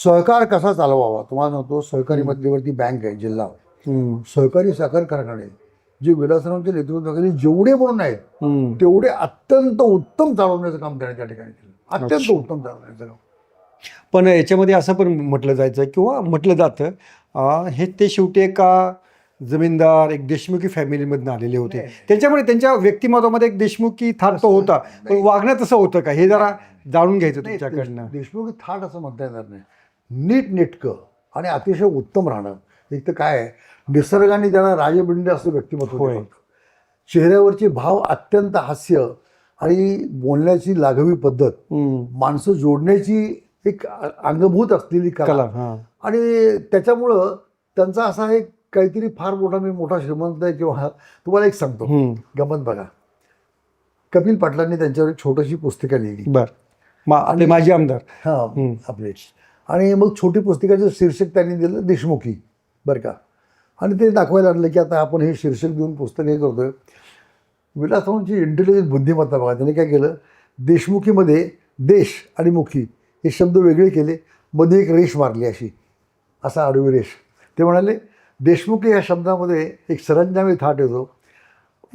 सहकार कसा चालवावा तुम्हाला सांगतो. सहकारी मध्यवर्ती बँक आहे जिल्हा, सहकारी साखर कारखाने जे विलासरावांच्या नेतृत्वाखाली जेवढे म्हणून आहेत तेवढे अत्यंत उत्तम चालवण्याचं काम त्याने त्या ठिकाणी केलं. अत्यंत उत्तम चालवण्याचं काम. पण याच्यामध्ये असं पण म्हटलं जायचं किंवा म्हटलं जातं हे ते शेवटी एका जमीनदार एक देशमुखी फॅमिलीमधून आलेले होते. त्याच्यामुळे त्यांच्या व्यक्तिमत्वामध्ये एक देशमुखी थाट तो होता, पण वागणं तसं होतं का हे जरा जाणून घ्यायचं तुमच्याकडनं. देशमुखी थाट असं म्हणता येणार नाही. नीट नेटकं आणि अतिशय उत्तम राहणं. एक तर काय आहे, निसर्गाने त्यांना राजबिंड असं व्यक्तिमत्व दिलं. चेहऱ्यावरचे भाव, अत्यंत हास्य आणि बोलण्याची लाघवी पद्धत, माणसं जोडण्याची एक अंगभूत असलेली कला. आणि त्याच्यामुळं त्यांचा असा एक काहीतरी फार मोठा श्रीमंत आहे. किंवा तुम्हाला एक सांगतो गमत बघा, कपिल पाटलांनी त्यांच्यावर एक छोटीशी पुस्तिका लिहिली. आणि माझे आमदार आपले, आणि मग छोटी पुस्तिकाचं शीर्षक त्यांनी दिलं देशमुखी, बरं का. आणि ते दाखवायला आणलं की आता आपण हे शीर्षक देऊन पुस्तक हे करतोय. विलासरावांची इंटेलिजन्स बुद्धिमत्ता बघा. त्यांनी काय केलं, देशमुखीमध्ये देश आणि मुखी हे शब्द वेगळे केले, मध्ये एक रेष मारली असा आडवी रेष. ते म्हणाले देशमुखी या शब्दामध्ये एक सरंजामी थाट येतो.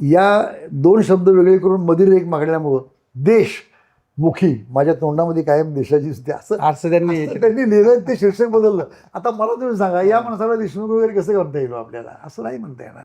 या दोन शब्द वेगळे करून मध्ये रेख मागण्यामुळं देश मुखी माझ्या तोंडामध्ये कायम देशाची दिसते असं त्यांनी लिहिलं. ते शीर्षक बदललं. आता मला तुम्ही सांगा, या माणसाला देशमुख वगैरे कसं करता येईल आपल्याला? असं नाही म्हणता येणार.